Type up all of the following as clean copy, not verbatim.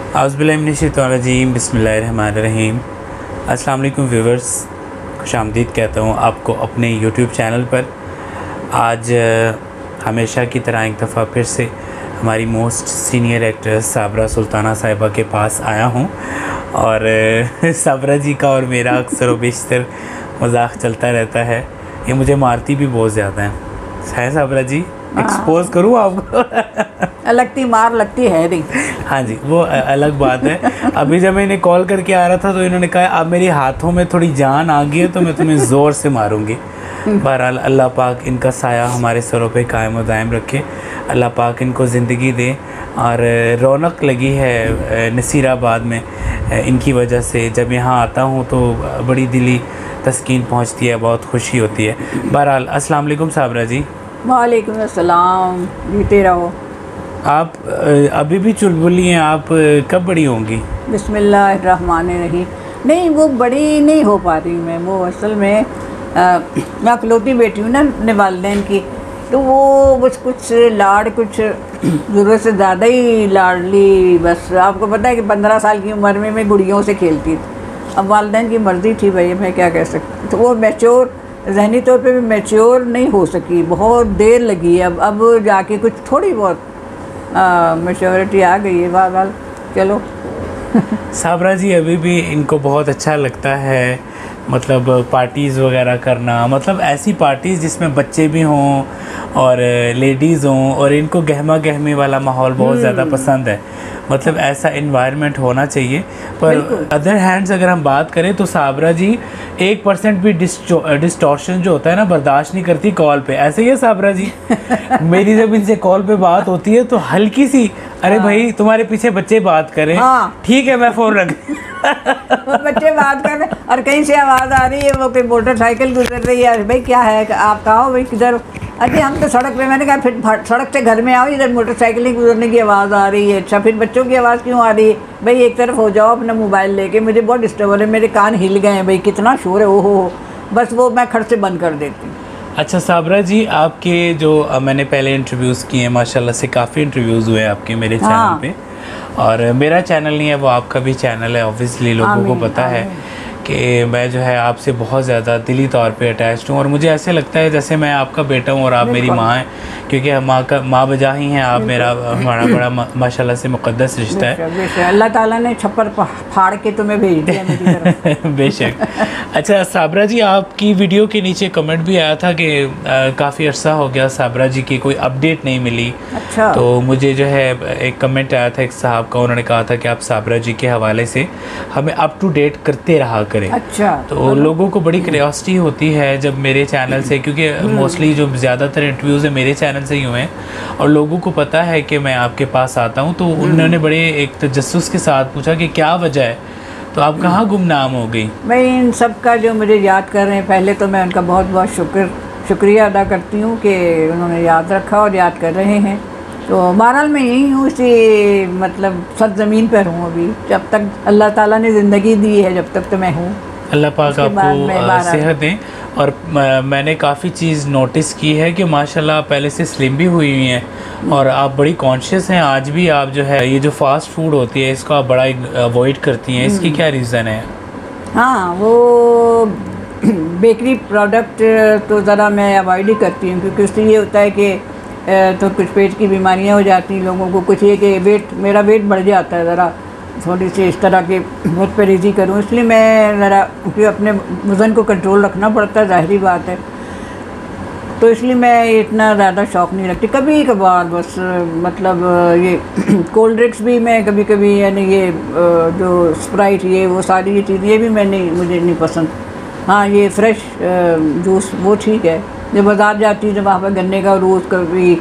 औज़ुबिल्लाहिमिनश्शैतानिर्रजीम बिस्मिल्लाहिर्रहमानिर्रहीम। अस्सलाम वालेकुम व्यूवर्स, खुशामदीद कहता हूँ आपको अपने यूट्यूब चैनल पर। आज हमेशा की तरह एक दफ़ा फिर से हमारी most senior actress Sabra Sultana साहिबा के पास आया हूँ और साबरा जी का और मेरा अक्सर व बेशतर मजाक चलता रहता है। ये मुझे मारती भी बहुत ज़्यादा है साबरा जी, एक्सपोज करूँ आपको? लगती मार लगती है नहीं। हाँ जी, वो अलग बात है। अभी जब मैं इन्हें कॉल करके आ रहा था तो इन्होंने कहा अब मेरे हाथों में थोड़ी जान आ गई है तो मैं तुम्हें ज़ोर से मारूंगी। बहरहाल अल्लाह पाक इनका साया हमारे सरों पे कायम व दायम रखे, अल्लाह पाक इनको ज़िंदगी दे। और रौनक लगी है नसीराबाद में इनकी वजह से। जब यहाँ आता हूँ तो बड़ी दिली तस्कीन पहुँचती है, बहुत खुशी होती है। बहरहाल अस्सलाम वालेकुम साबरा जी। वालेकुम अस्सलाम, जीते रहो। आप अभी भी चुलबुली हैं, आप कब बड़ी होंगी? बिस्मिल्लाहिर्रहमानिर्रहीम। नहीं, वो बड़ी नहीं हो पा रही मैं। वो असल में मैं अकलौती बेटी हूँ ना अपने वालिदैन की, तो वो बस कुछ लाड़ कुछ ज़रूरत से ज़्यादा ही लाडली। बस आपको पता है कि 15 साल की उम्र में मैं गुड़ियों से खेलती थी। अब वालिदैन की मर्ज़ी थी भाई, मैं क्या कह सकती। तो वो मैच्योर ज़हनी तौर पे भी मैच्योर नहीं हो सकी, बहुत देर लगी है। अब जाके कुछ थोड़ी बहुत मैच्योरिटी आ गई है। वाह चलो। साबरा जी अभी भी इनको बहुत अच्छा लगता है मतलब पार्टीज़ वगैरह करना, मतलब ऐसी पार्टीज़ जिसमें बच्चे भी हों और लेडीज़ हों, और इनको गहमा गहमी वाला माहौल बहुत ज़्यादा पसंद है। मतलब ऐसा इन्वायरमेंट होना चाहिए। पर अदर हैंड्स अगर हम बात करें तो साबरा जी 1% भी डिस्टॉर्शन जो होता है ना बर्दाश्त नहीं करती कॉल पे। ऐसे ही है साबरा जी। मेरी जब इनसे कॉल पे बात होती है तो हल्की सी, अरे भाई तुम्हारे पीछे बच्चे बात करें, ठीक है मैं फ़ोन रख बच्चे बात कर रहे और कहीं से आवाज़ आ रही है, वो कोई मोटरसाइकिल गुजर रही है। भाई क्या है, आप कहा हो भाई किधर? अरे हम तो सड़क पे। मैंने कहा फिर सड़क से घर में आओ, इधर मोटरसाइकिल गुजरने की आवाज़ आ रही है। अच्छा फिर बच्चों की आवाज़ क्यों आ रही है? भाई एक तरफ हो जाओ अपना मोबाइल लेके, मुझे बहुत डिस्टर्ब हो रहा है, मेरे कान हिल गए हैं भाई, कितना शोर है। ओहो, बस वो मैं खट से बंद कर देती हूँ। अच्छा साबरा जी, आपके जो मैंने पहले इंटरव्यूज़ किए हैं, माशाल्लाह से काफ़ी इंटरव्यूज़ हुए आपके मेरे चैनल पे। और मेरा चैनल नहीं है, वो आपका भी चैनल है। ऑब्वियसली लोगों को पता है कि मैं जो है आपसे बहुत ज़्यादा दिली तौर पे अटैच्ड हूँ, और मुझे ऐसे लगता है जैसे मैं आपका बेटा हूँ और आप मेरी माँ हैं, क्योंकि माँ बजा ही हैं आप। हमारा बड़ा माशाल्लाह से मुक़द्दस रिश्ता है। अल्लाह ताला ने छप्पर फाड़ के तुम्हें भेज दिया मेरी तरफ। बेशक। अच्छा साबरा जी, आपकी वीडियो के नीचे कमेंट भी आया था कि काफ़ी अर्सा हो गया साबरा जी की कोई अपडेट नहीं मिली। अच्छा। तो मुझे जो है एक कमेंट आया था एक साहब का, उन्होंने कहा था कि आप साबरा जी के हवाले से हमें अप टू डेट करते रहा करें। अच्छा। तो लोगों को बड़ी क्यूरियोसिटी होती है जब मेरे चैनल से, क्योंकि मोस्टली जो ज़्यादातर इंटरव्यूज़ है मेरे चैनल से ही हुए हैं और लोगों को पता है कि मैं आपके पास आता हूँ, तो उन्होंने बड़े एक तजस्सुस के साथ पूछा कि क्या वजह है, तो आप कहाँ गुमनाम हो गई? मैं इन सब का जो मुझे याद कर रहे हैं, पहले तो मैं उनका बहुत बहुत शुक्रिया अदा करती हूँ कि उन्होंने याद रखा और याद कर रहे हैं। तो बहरहाल मैं यही हूँ, इसी मतलब सद ज़मीन पर हूँ अभी। जब तक अल्लाह ताला ने ज़िंदगी दी है, जब तक तो मैं हूँ। अल्लाह पाक आपको सेहत दें। और मैंने काफ़ी चीज़ नोटिस की है कि माशाल्लाह पहले से स्लिम भी हुई हैं और आप बड़ी कॉन्शियस हैं। आज भी आप जो है ये जो फास्ट फूड होती है इसको आप बड़ा अवॉइड करती हैं, इसकी क्या रीज़न है? हाँ, वो बेकरी प्रोडक्ट तो ज़रा मैं अवॉइड ही करती हूँ, क्योंकि उससे ये होता है कि तो कुछ पेट की बीमारियाँ हो जाती हैं लोगों को। कुछ ये कि मेरा वेट बढ़ जाता है, ज़रा थोड़ी सी इस तरह की बहुत परहेज़ी करूँ, इसलिए मैं ज़रा, क्योंकि अपने वज़न को कंट्रोल रखना पड़ता है, ज़ाहिरी बात है। तो इसलिए मैं इतना ज़्यादा शौक़ नहीं रखती। कभी कभार बस मतलब ये कोल्ड ड्रिंक्स भी मैं कभी कभी, यानी ये जो स्प्राइट ये वो सारी ये चीज़ें भी मुझे नहीं पसंद। हाँ, ये फ्रेश जूस वो ठीक है। जब बाज़ार जाती हूँ, जब वहाँ पर गन्ने का जूस, कभी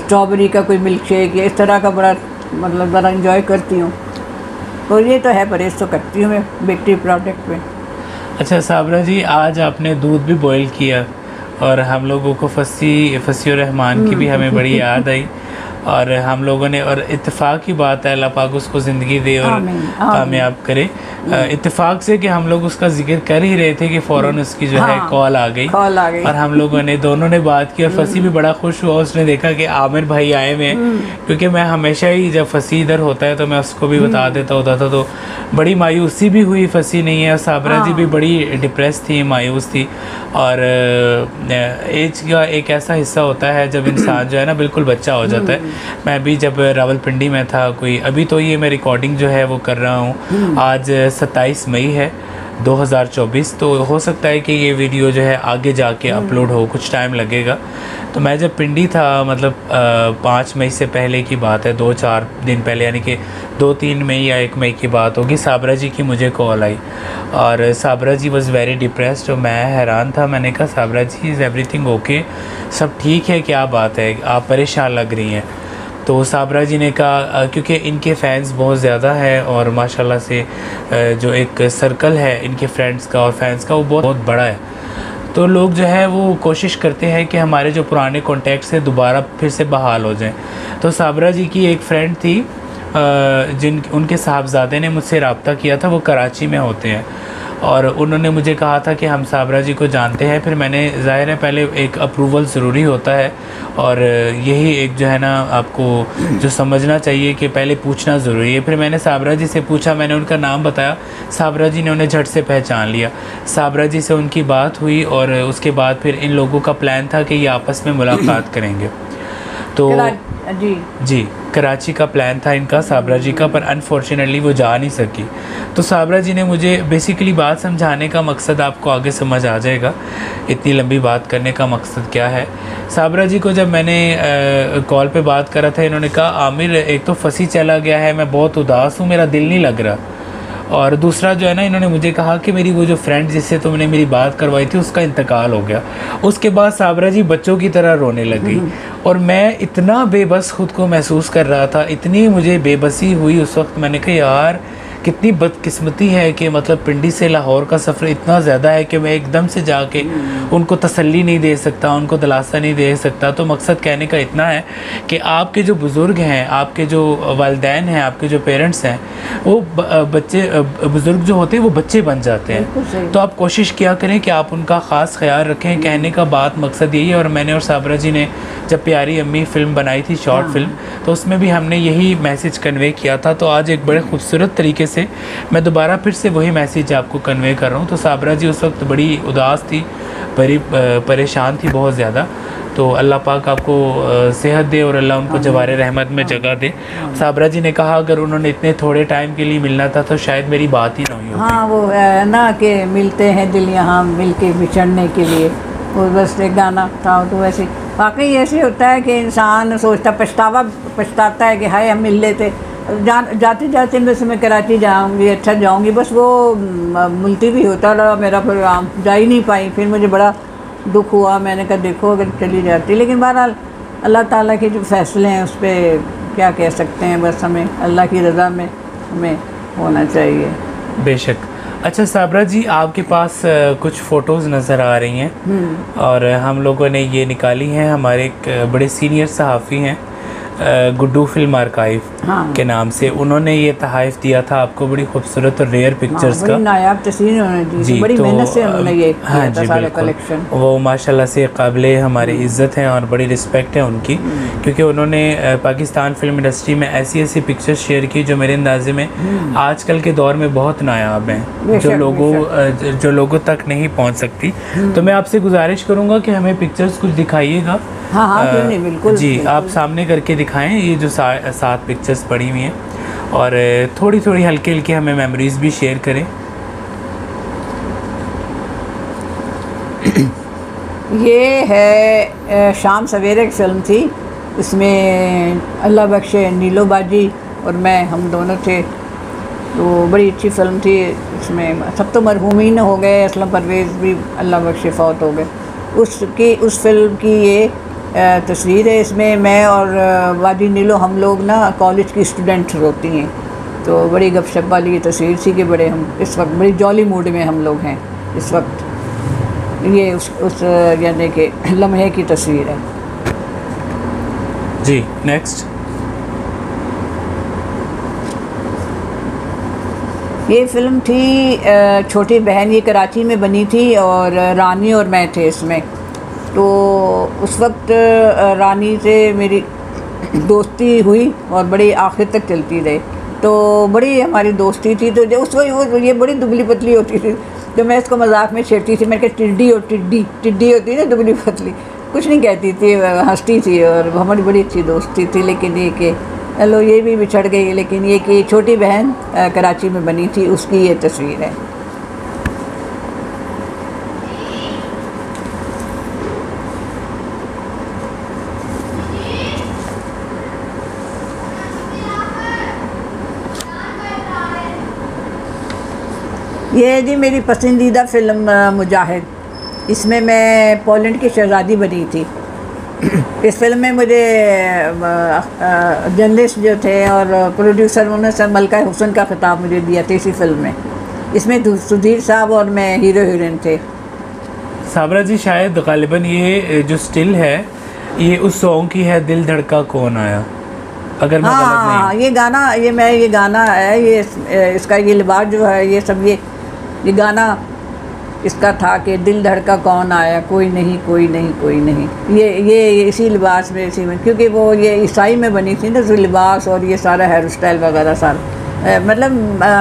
स्ट्रॉबेरी का कोई मिल्क शेक या इस तरह का बड़ा मतलब ज़रा इंजॉय करती हूँ। और ये तो है, परहेज़ तो करती हूँ मैं बेकरी प्रोडक्ट में। अच्छा साबरा जी, आज आपने दूध भी बॉईल किया और हम लोगों को फसी रहमान की भी हमें बड़ी याद आई। और हम लोगों ने, और इत्तेफाक की बात है, अल्लाह पाक उसको ज़िंदगी दे और कामयाब करे। इत्तेफाक से कि हम लोग उसका जिक्र कर ही रहे थे कि फ़ौरन उसकी जो है कॉल आ गई और हम लोगों ने दोनों ने बात की और फसी भी बड़ा खुश हुआ। उसने देखा कि आमिर भाई आए हुए हैं, क्योंकि मैं हमेशा ही जब फसी इधर होता है तो मैं उसको भी बता देता होता था, तो बड़ी मायूसी भी हुई, फसी नहीं है। और साबरा जी भी बड़ी डिप्रेस थी, मायूस थी। और एज का एक ऐसा हिस्सा होता है जब इंसान जो है ना बिल्कुल बच्चा हो जाता है। मैं भी जब रावलपिंडी में था, कोई अभी तो ये मैं रिकॉर्डिंग जो है वो कर रहा हूँ, आज 27 मई है 2024, तो हो सकता है कि ये वीडियो जो है आगे जाके अपलोड हो, कुछ टाइम लगेगा। तो मैं जब पिंडी था, मतलब 5 मई से पहले की बात है, 2-4 दिन पहले, यानी कि 2-3 मई या 1 मई की बात होगी, साबरा जी की मुझे कॉल आई और साबरा जी वॉज़ वेरी डिप्रेस्ड। और मैं हैरान था, मैंने कहा साबरा जी इज़ एवरीथिंग ओके, सब ठीक है, क्या बात है, आप परेशान लग रही हैं। तो साबरा जी ने कहा, क्योंकि इनके फ़ैन्स बहुत ज़्यादा है और माशाल्लाह से जो एक सर्कल है इनके फ्रेंड्स का और फैंस का वो बहुत बड़ा है, तो लोग जो है वो कोशिश करते हैं कि हमारे जो पुराने कॉन्टैक्ट्स हैं दोबारा फिर से बहाल हो जाएं। तो साबरा जी की एक फ़्रेंड थी उनके साहबजादे ने मुझसे रब्ता किया था, वो कराची में होते हैं और उन्होंने मुझे कहा था कि हम साबरा जी को जानते हैं। फिर मैंने, ज़ाहिर है पहले एक अप्रूवल ज़रूरी होता है और यही एक जो है ना आपको जो समझना चाहिए कि पहले पूछना ज़रूरी है। फिर मैंने साबरा जी से पूछा, मैंने उनका नाम बताया, साबरा जी ने उन्हें झट से पहचान लिया। साबरा जी से उनकी बात हुई और उसके बाद फिर इन लोगों का प्लान था कि ये आपस में मुलाकात करेंगे। तो जी कराची का प्लान था इनका, साबरा जी का, पर अनफॉर्चुनेटली वो जा नहीं सकी। तो साबरा जी ने मुझे बेसिकली बात समझाने का मकसद आपको आगे समझ आ जाएगा, इतनी लंबी बात करने का मकसद क्या है। साबरा जी को जब मैंने कॉल पे बात करा था, इन्होंने कहा आमिर एक तो फंसी चला गया है, मैं बहुत उदास हूँ, मेरा दिल नहीं लग रहा, और दूसरा जो है ना इन्होंने मुझे कहा कि मेरी वो जो फ्रेंड जिससे तुमने मेरी बात करवाई थी उसका इंतकाल हो गया। उसके बाद साबरा जी बच्चों की तरह रोने लगी और मैं इतना बेबस खुद को महसूस कर रहा था, इतनी मुझे बेबसी हुई उस वक्त। मैंने कहा यार कितनी बदकिस्मती है कि मतलब पिंडी से लाहौर का सफ़र इतना ज़्यादा है कि मैं एकदम से जाके उनको तसल्ली नहीं दे सकता, उनको दिलासा नहीं दे सकता। तो मकसद कहने का इतना है कि आपके जो बुज़ुर्ग हैं, आपके जो वालिदैन हैं, आपके जो पेरेंट्स हैं, वो बच्चे बुज़ुर्ग जो होते हैं वो बच्चे बन जाते हैं। तो आप कोशिश किया करें कि आप उनका ख़ास ख्याल रखें। कहने का बात मकसद यही है। और मैंने और साबरा जी ने जब प्यारी अम्मी फ़िल्म बनाई थी, शॉर्ट फिल्म, तो उसमें भी हमने यही मैसेज कन्वे किया था। तो आज एक बड़े खूबसूरत तरीके से मैं दोबारा फिर से वही मैसेज आपको कन्वे कर रहा हूँ। तो साबरा जी उस वक्त बड़ी उदास थी, बड़ी परेशान थी बहुत ज़्यादा। तो अल्लाह पाक आपको सेहत दे और अल्लाह उनको जवारे रहमत में जगह दे। साबरा जी ने कहा अगर उन्होंने इतने थोड़े टाइम के लिए मिलना था तो शायद मेरी बात ही ना हुई होती। हाँ, वो ना कि मिलते हैं दिल यहाँ मिल के बिछड़ने के लिए, वो बस एक गाना था। तो वैसे वाकई ऐसे होता है कि इंसान सोचता, पछताता है कि हाय हम मिल लेते। जाते जाते बस मैं कराची जाऊंगी, अच्छा जाऊंगी, बस वो मुलतवी होता रहा मेरा प्रोग्राम, जा ही नहीं पाई। फिर मुझे बड़ा दुख हुआ, मैंने कहा देखो अगर चली जाती। लेकिन बहरहाल अल्लाह ताला के जो फ़ैसले हैं उस पर क्या कह सकते हैं, बस हमें अल्लाह की रज़ा में हमें होना चाहिए। बेशक। अच्छा साबरा जी, आपके पास कुछ फ़ोटोज़ नज़र आ रही हैं और हम लोगों ने ये निकाली हैं, हमारे एक बड़े सीनियर सहाफ़ी हैं गुड्डू फिल्म आर्काइव के नाम से, उन्होंने ये तहाइफ दिया था आपको, बड़ी खूबसूरत और रेयर पिक्चर्स का, नायाब तस्वीर उन्होंने दी, बड़ी मेहनत से उन्होंने ये किया था सारा कलेक्शन। वो माशाल्लाह से काबिले हमारी इज़्ज़त हैं और बड़ी रिस्पेक्ट है उनकी, क्योंकि उन्होंने पाकिस्तान फिल्म इंडस्ट्री में ऐसी ऐसी पिक्चर्स शेयर की जो मेरे अंदाजे में आजकल के दौर में बहुत नायाब हैं, जो लोगों तक नहीं पहुँच सकती। तो मैं आपसे गुजारिश करूँगा कि हमें पिक्चर्स कुछ दिखाइएगा। हाँ, क्यों नहीं, बिल्कुल जी, बिल्कुल। आप सामने करके दिखाएं ये जो 7 पिक्चर्स पड़ी हुई हैं और थोड़ी थोड़ी हल्के हल्के हमें मेमोरीज़ भी शेयर करें। ये है शाम सवेरे की फिल्म थी, उसमें अल्लाह बख्शे नीलो बाजी और मैं, हम दोनों थे। तो बड़ी अच्छी फिल्म थी। इसमें सब तो मरहूमीन हो गए, असलम परवेज़ भी अल्लाह बख्शे फौत हो गए। उस फिल्म की ये तस्वीर है। इसमें मैं और वादी नीलो हम लोग ना कॉलेज की स्टूडेंट होती हैं, तो बड़ी गपशप वाली ये तस्वीर थी कि बड़े हम इस वक्त बड़ी जॉली मूड में हम लोग हैं इस वक्त। ये उस यानी कि लम्हे की तस्वीर है। जी, नेक्स्ट। ये फ़िल्म थी छोटी बहन, ये कराची में बनी थी और रानी और मैं थे इसमें। तो उस वक्त रानी से मेरी दोस्ती हुई और बड़ी आखिर तक चलती रही। तो बड़ी हमारी दोस्ती थी। तो जो उस वक्त वो ये बड़ी दुबली पतली होती थी, तो मैं इसको मजाक में छेड़ती थी, मैं कहती टिड्डी और टिड्डी होती है ना दुबली पतली, कुछ नहीं कहती थी, हंसती थी और हमारी बड़ी अच्छी दोस्ती थी। लेकिन ये कि चलो ये भी बिछड़ गई। लेकिन ये कि छोटी बहन कराची में बनी थी, उसकी ये तस्वीर है। ये जी मेरी पसंदीदा फ़िल्म मुजाहिद, इसमें मैं पोलैंड की शहज़ादी बनी थी। इस फिल्म में मुझे जर्नलिस्ट जो थे और प्रोड्यूसर, उन्होंने सर मलका हुसन का खिताब मुझे दिया था इसी फिल्म में। इसमें सुधीर साहब और मैं हीरो हीरोइन थे। साबरा जी, शायद गालिबन ये जो स्टिल है ये उस सॉन्ग की है, दिल धड़का कौन आया, अगर मैं गलत नहीं। हाँ, ये गाना है, ये इसका ये लिबास जो है, ये सब ये गाना इसका था कि दिल धड़का कौन आया, कोई नहीं कोई नहीं कोई नहीं। ये इसी लिबास में, इसी में, क्योंकि वो ये ईसाई में बनी थी ना, तो लिबास और ये सारा हेयर स्टाइल वगैरह सारा। मतलब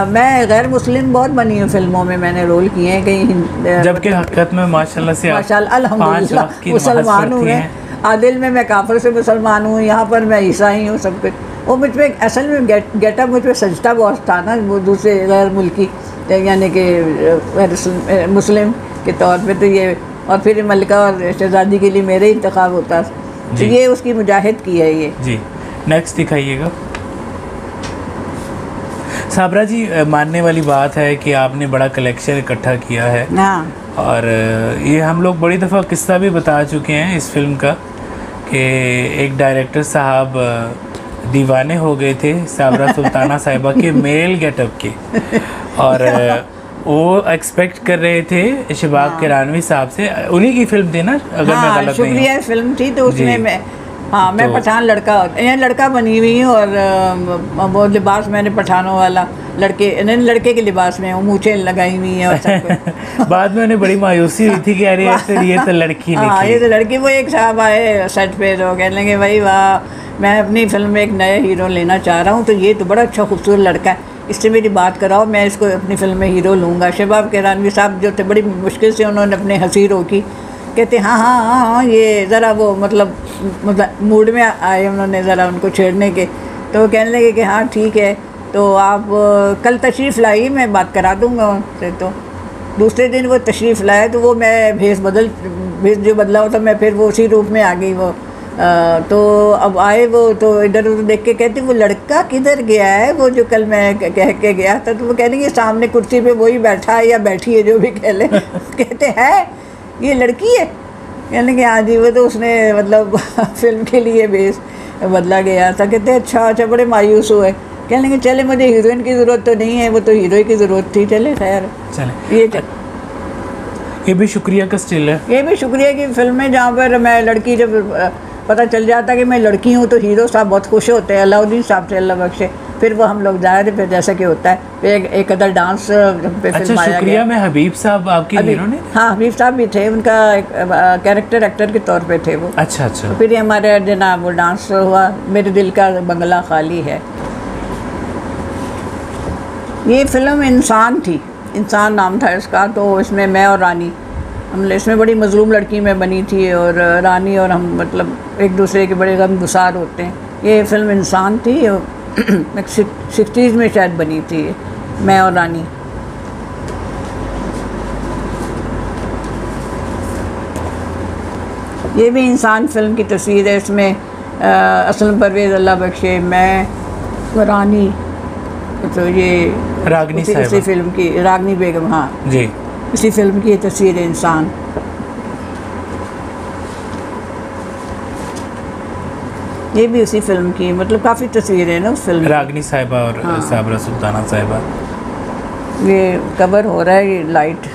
मैं गैर मुस्लिम बहुत बनी हूँ फिल्मों में, मैंने रोल किए हैं कहीं, जबकि हकीकत में माशाल्लाह अल्हम्दुलिल्लाह मुसलमान हूँ मैं। आदिल में मैं काफिर से मुसलमान हूँ, यहाँ पर मैं ईसाई हूँ, सब कुछ। वो मुझ पर असल में गेटअप मुझ पर सजता बहुत था ना, वो दूसरे गैर मुल्की यानी कि मुस्लिम के तौर पे। तो ये और फिर मलिका और शहजादी के लिए मेरा ही इंतखाब होता। तो ये उसकी मुजाहिद की है ये जी। नेक्स्ट दिखाइएगा। साबरा जी, मानने वाली बात है कि आपने बड़ा कलेक्शन इकट्ठा किया है। हाँ। और ये हम लोग बड़ी दफ़ा किस्सा भी बता चुके हैं इस फिल्म का कि एक डायरेक्टर साहब दीवाने हो गए थे साबरा सुल्ताना साहिबा के मेल गेटअप के, और वो एक्सपेक्ट कर रहे थे शबाब किरानवी साहब से। उन्हीं की फिल्म थी ना, अगर मैं गलत नहीं हूँ। शुक्रिया फिल्म थी, तो उसमें मैं पठान लड़का बनी हुई हूँ। और वो लिबास मैंने पठानों वाला लड़के के लिबास में हूँ, मूछें लगाई हुई हैं और सब। बाद में उन्हें बड़ी मायूसी हुई थी कि अरे ये तो लड़की निकली। हाँ, ये तो लड़की। वो एक साहब आए सेट पे, तो कहने लगे भाई वाह, मैं अपनी फिल्म में एक नया हीरो लेना चाह रहा हूँ, तो ये तो बड़ा अच्छा खूबसूरत लड़का है, इससे मेरी बात कराओ, मैं इसको अपनी फिल्म में हीरो लूँगा। शबाब किरानवी साहब जो थे, बड़ी मुश्किल से उन्होंने अपने हंसी रोकी, कहते हाँ, ये ज़रा वो मतलब मूड में आए उन्होंने ज़रा उनको छेड़ने के। तो वो कहने लगे कि हाँ ठीक है, तो आप कल तशरीफ़ लाइए, मैं बात करा दूँगा उनसे। तो दूसरे दिन वो तशरीफ़ लाए, तो वो मैं भेस जो बदला होता, मैं फिर वो उसी रूप में आ गई वो। तो अब आए वो, तो इधर उधर देख के कहते वो लड़का किधर गया है, वो जो कल मैं कह के गया था। तो वो कहने कि सामने कुर्सी पे वही बैठा है या बैठी है, जो भी कह ले। कहते हैं ये लड़की है, कहने कि हाँ जी, वो तो उसने मतलब फिल्म के लिए भेस बदला गया था। कहते अच्छा, बड़े मायूस हुए। कहने कि चले, मुझे हीरोइन की ज़रूरत तो नहीं है, वो तो हीरो की ज़रूरत थी। चले खैर, चले ये भी शुक्रिया का स्टिल है। ये भी शुक्रिया की फिल्म है, जहाँ पर मैं लड़की, जब पता चल जाता कि मैं लड़की हूँ, तो हीरो साहब बहुत खुश होते हैं, अलाउद्दीन साहब से अल्लाह बख्शे। फिर वो हम लोग जाए थे, फिर जैसा कि होता है, फिर एक अदर डांस पे अच्छा, फिल्म आया शुक्रिया में हबीब साहब आपके हीरो ने? हाँ, हबीब साहब भी थे, उनका कैरेक्टर एक्टर के तौर पे थे वो। अच्छा। तो फिर हमारे जनाब वो डांस हुआ, मेरे दिल का बंगला खाली है। ये फिल्म इंसान थी, इंसान नाम था इसका। तो इसमें मैं और रानी, हम इसमें बड़ी मजलूम लड़की में बनी थी, और रानी और हम मतलब एक दूसरे के बड़े गमगुसार होते हैं। ये फिल्म इंसान थी, 60s में शायद बनी थी, मैं और रानी। ये भी इंसान फिल्म की तस्वीर है। इसमें असलम परवेज़ अल्लाह बख्शे, मैं रानी, तो ये रागनी साहिबा, इसी फिल्म की रागनी बेगम, हाँ जी, इसी फिल्म की ये तस्वीर है इंसान। ये भी उसी फिल्म की, मतलब काफ़ी तस्वीरें हैं ना उस फिल्म, रागनी साहिबा और साबरा सुल्ताना साहिबा। ये कवर हो रहा है, ये लाइट।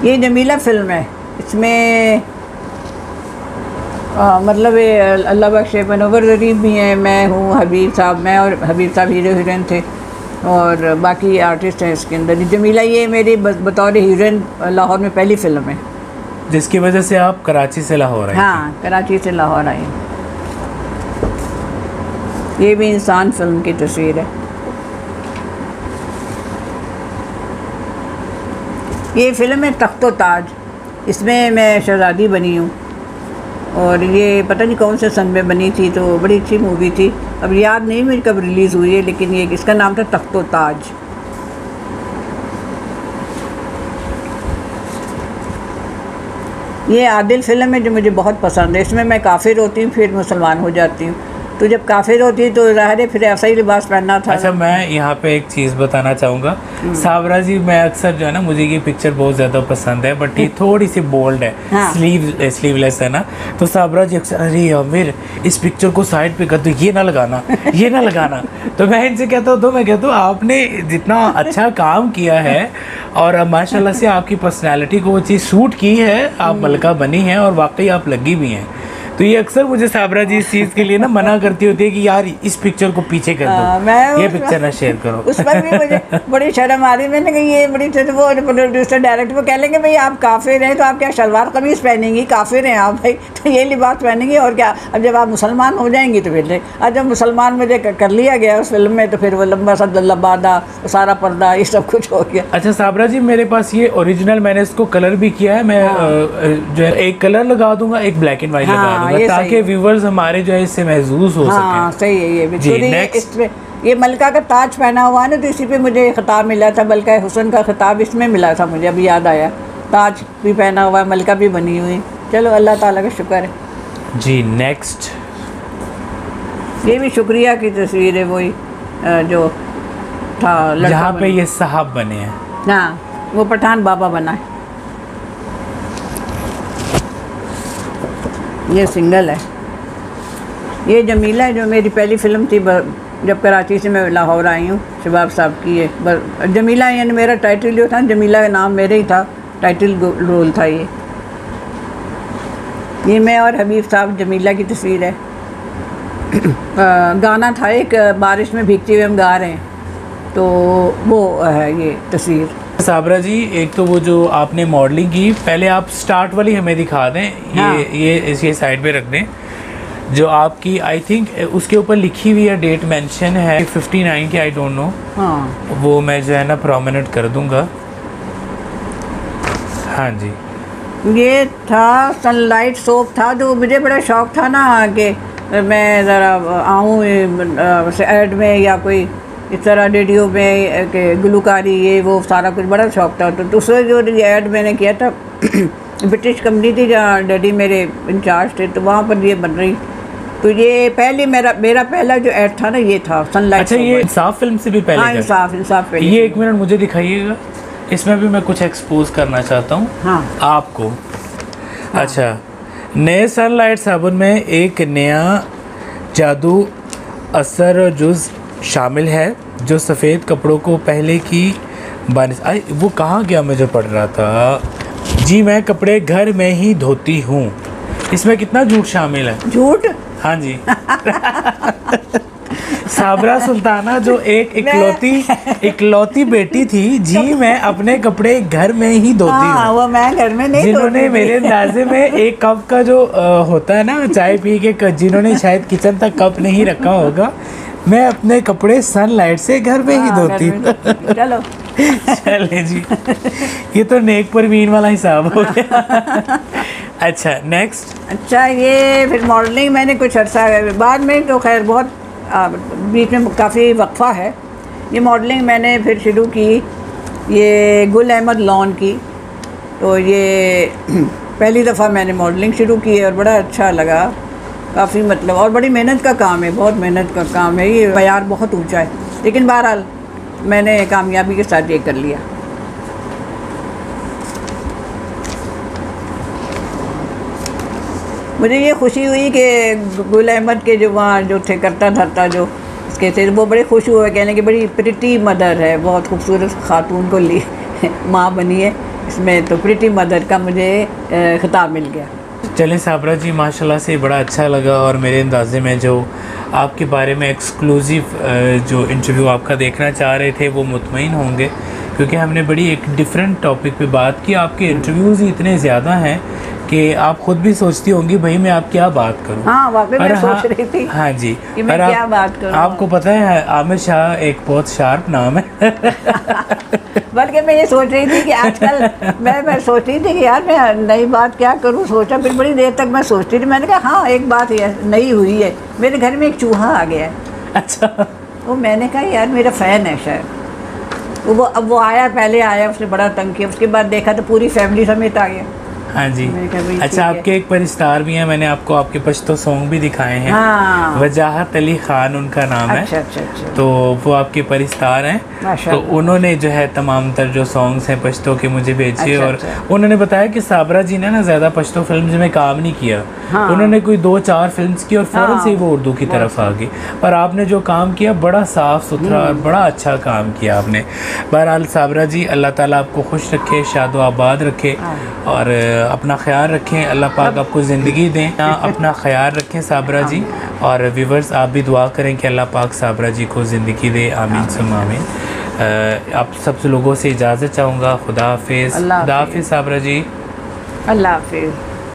ये जमीला फिल्म है, इसमें मतलब ये अल्लाह बख्शे मनोवर ज़रीफ भी हैं, मैं हूँ, हबीब साहब, मैं और हबीब साहब हीरो हीरोइन थे, और बाकी आर्टिस्ट हैं इसके अंदर। जमीला ये मेरी बतौर हीरोइन लाहौर में पहली फ़िल्म है, जिसकी वजह से आप कराची से लाहौर आए। हाँ, कराची से लाहौर आई। ये भी इंसान फिल्म की तस्वीर है। ये फ़िल्म है तख्तो ताज, इसमें मैं शहज़ादी बनी हूँ, और ये पता नहीं कौन से सन में बनी थी, तो बड़ी अच्छी मूवी थी, अब याद नहीं मुझे कब रिलीज़ हुई है, लेकिन ये इसका नाम था तख्तो ताज। ये आदिल फ़िल्म है जो मुझे बहुत पसंद है। इसमें मैं काफिर होती हूँ, फिर मुसलमान हो जाती हूँ, तो जब काफिर होती है तो ज़ाहिर है फिर ऐसा ही लिबास पहनना था। अच्छा, मैं यहाँ पे एक चीज़ बताना चाहूँगा साबरा जी, मैं अक्सर जो है ना, मुझे ये पिक्चर बहुत ज़्यादा पसंद है, बट ये थोड़ी सी बोल्ड है, हाँ। स्लीवलेस है ना, तो साबरा जी अक्सर अरे अमीर इस पिक्चर को साइड पे कर दो, ये ना लगाना, ये ना लगाना। तो मैं इनसे कहता हूँ, तो मैं कहता हूँ आपने जितना अच्छा काम किया है और माशाल्लाह से आपकी पर्सनैलिटी को वो चीज़ सूट की है, आप मलका बनी हैं और वाकई आप लगी भी हैं। तो ये अक्सर मुझे साबरा जी इस चीज़ के लिए ना मना करती होती है कि यार इस पिक्चर को पीछे कर दो, ये पिक्चर ना शेयर करो। उस पर भी मुझे बड़ी शर्म आ रही, मैंने कहा ये बड़ी, वो प्रोड्यूसर डायरेक्टर वो कह लेंगे भाई आप काफिर हैं तो आप क्या शलवार कमीज़ पहनेंगी, काफिर हैं आप भाई तो ये लिबास पहनेंगी और क्या। अब जब आप मुसलमान हो जाएंगी तो फिर अब जब मुसलमान मुझे कर लिया गया उस फिल्म में, तो फिर वो लंबा सा लबादा, सारा पर्दा, ये सब कुछ हो गया। अच्छा साबरा जी, मेरे पास ये ओरिजिनल, मैंने इसको कलर भी किया है, मैं जो है एक कलर लगा दूंगा, एक ब्लैक एंड व्हाइट लगा दूंगा, ताकि व्यूवर्स हमारे जो है इससे महसूस हो हाँ, सके। सही है ये भी। इसमें ये मलका का ताज पहना हुआ है ना, तो इसी पे मुझे खिताब मिला था, मलका हुसन का खिताब इसमें मिला था मुझे, अभी याद आया। ताज भी पहना हुआ है, मलका भी बनी हुई। चलो अल्लाह ताला का शुक्र है जी। नेक्स्ट, ये भी शुक्रिया की तस्वीर है, वही जो था जहाँ पे ये साहब बने हैं। हाँ, वो पठान बाबा बना है। ये सिंगल है। ये जमीला है जो मेरी पहली फ़िल्म थी, जब कराची से मैं लाहौर आई हूँ, शबाब साहब की है। जमीला यानी मेरा टाइटल जो था, जमीला का नाम मेरे ही था, टाइटल रोल था ये मैं और हबीब साहब, जमीला की तस्वीर है। गाना था एक, बारिश में भीगते हुए हम गा रहे हैं, तो वो है ये तस्वीर। साबरा जी, एक तो वो जो आपने मॉडलिंग की, पहले आप स्टार्ट वाली हमें दिखा दें, हाँ। ये साइड पे रख दें, जो आपकी आई थिंक उसके ऊपर लिखी हुई है, डेट मेंशन है 59 की, आई डोंट नो। हाँ, वो मैं जो है ना प्रोमिनेंट कर दूंगा। हाँ जी, ये था सनलाइट सोप था, जो मुझे बड़ा शौक़ था ना कि मैं ज़रा आऊँ ऐड में या कोई इस तरह रेडियो में के गुलकारी, ये वो सारा कुछ बड़ा शौक़ था। तो दूसरे जो ऐड मैंने किया था ब्रिटिश कंपनी थी जहाँ डैडी मेरे इंचार्ज थे, तो वहाँ पर ये बन रही। तो ये पहले मेरा पहला जो ऐड था ना, ये था सनलाइट। अच्छा, ये इंसाफ फिल्म से भी पहले? हाँ, इंसाफ पहले। ये एक मिनट मुझे दिखाइएगा, इसमें भी मैं कुछ एक्सपोज करना चाहता हूँ। हाँ, आपको। हाँ। अच्छा, नए सनलाइट साबुन में एक नया जादू असर जुज़ शामिल है, जो सफ़ेद कपड़ों को पहले की वो कहाँ गया, मैं जो पढ़ रहा था जी, मैं कपड़े घर में ही धोती हूँ। इसमें कितना झूठ शामिल है? झूठ? हाँ जी। साबरा सुल्ताना जो एक इकलौती बेटी थी जी, मैं अपने कपड़े घर में ही धोती हूँ। वो मैं घर में नहीं, जिन्होंने मेरे अंदाजे में एक कप का जो होता है ना चाय पी के, जिन्होंने शायद किचन तक कप नहीं रखा होगा, मैं अपने कपड़े सनलाइट से घर में ही धोती हूँ। चलो चले जी, ये तो नेक परवीन वाला हिसाब हो गया। अच्छा, नेक्स्ट। अच्छा, ये फिर मॉडलिंग मैंने कुछ अर्सा बाद में, तो खैर बहुत बीच में काफ़ी वक्फा है। ये मॉडलिंग मैंने फिर शुरू की, ये गुल अहमद लॉन की, तो ये पहली दफ़ा मैंने मॉडलिंग शुरू की है और बड़ा अच्छा लगा काफ़ी, मतलब, और बड़ी मेहनत का काम है, बहुत मेहनत का काम है, ये मयार बहुत ऊंचा है, लेकिन बहरहाल मैंने कामयाबी के साथ ये कर लिया। मुझे ये खुशी हुई कि गुल अहमद के जो वहाँ जो थे करता धरता जो उसके थे, वो बड़े खुश हुए, कहने की बड़ी प्रिटी मदर है, बहुत खूबसूरत खातून को ली माँ बनी है इसमें, तो प्रिटी मदर का मुझे खिताब मिल गया। चलें साबरा जी, माशाल्लाह से बड़ा अच्छा लगा, और मेरे अंदाज़े में जो आपके बारे में एक्सक्लूसिव जो इंटरव्यू आपका देखना चाह रहे थे वो मुतमईन होंगे, क्योंकि हमने बड़ी एक डिफरेंट टॉपिक पे बात की। आपके इंटरव्यूज़ ही इतने ज़्यादा हैं कि आप ख़ुद भी सोचती होंगी भाई मैं आप क्या बात करूं। हाँ वाकई मैं सोच रही थी हाँ जी कि मैं क्या बात करूं। आपको पता है आमिर शाह एक बहुत शार्प नाम है बल्कि मैं ये सोच रही थी कि आजकल मैं सोच रही थी कि यार मैं नई बात क्या करूं, सोचा फिर बड़ी देर तक मैं सोचती थी। मैंने कहा हाँ एक बात नई हुई है, मेरे घर में एक चूहा आ गया है। अच्छा। वो मैंने कहा यार मेरा फ़ैन है शायद। अब वो आया, पहले आया, उसने बड़ा तंग किया, उसके बाद देखा तो पूरी फैमिली समेत आ गया। हाँ जी। अच्छा, आपके एक परिस्तार भी हैं, मैंने आपको आपके पश्तो सॉन्ग भी दिखाए हैं। हाँ। वजाहत अली खान उनका नाम है। अच्छा। तो वो आपके परिस्तार हैं, तो उन्होंने जो है तमाम तर जो सॉन्ग्स हैं पश्तो के मुझे भेजे। और उन्होंने बताया कि साबरा जी ने ना ज़्यादा पश्तो फिल्म्स में काम नहीं किया। हाँ। उन्होंने कोई 2-4 फिल्म्स की और फ़ौरन से ही वो उर्दू की तरफ आ गई। पर आपने जो काम किया बड़ा साफ़ सुथरा और बड़ा अच्छा काम किया आपने। बहरहाल साबरा जी, अल्लाह ताला आपको खुश रखे, शादो आबाद रखे, और अपना ख्याल रखें। अल्लाह पाक आपको ज़िंदगी दें। अपना ख्याल रखें साबरा जी, और व्यूवर्स आप भी दुआ करें कि अल्लाह पाक साबरा जी को ज़िंदगी दे। आमीन सुम आमीन। आप सब लोगों से इजाज़त चाहूँगा। खुदा हाफिज़। खुदा हाफिज़ साबरा जी। अल्लाह हाफिज़।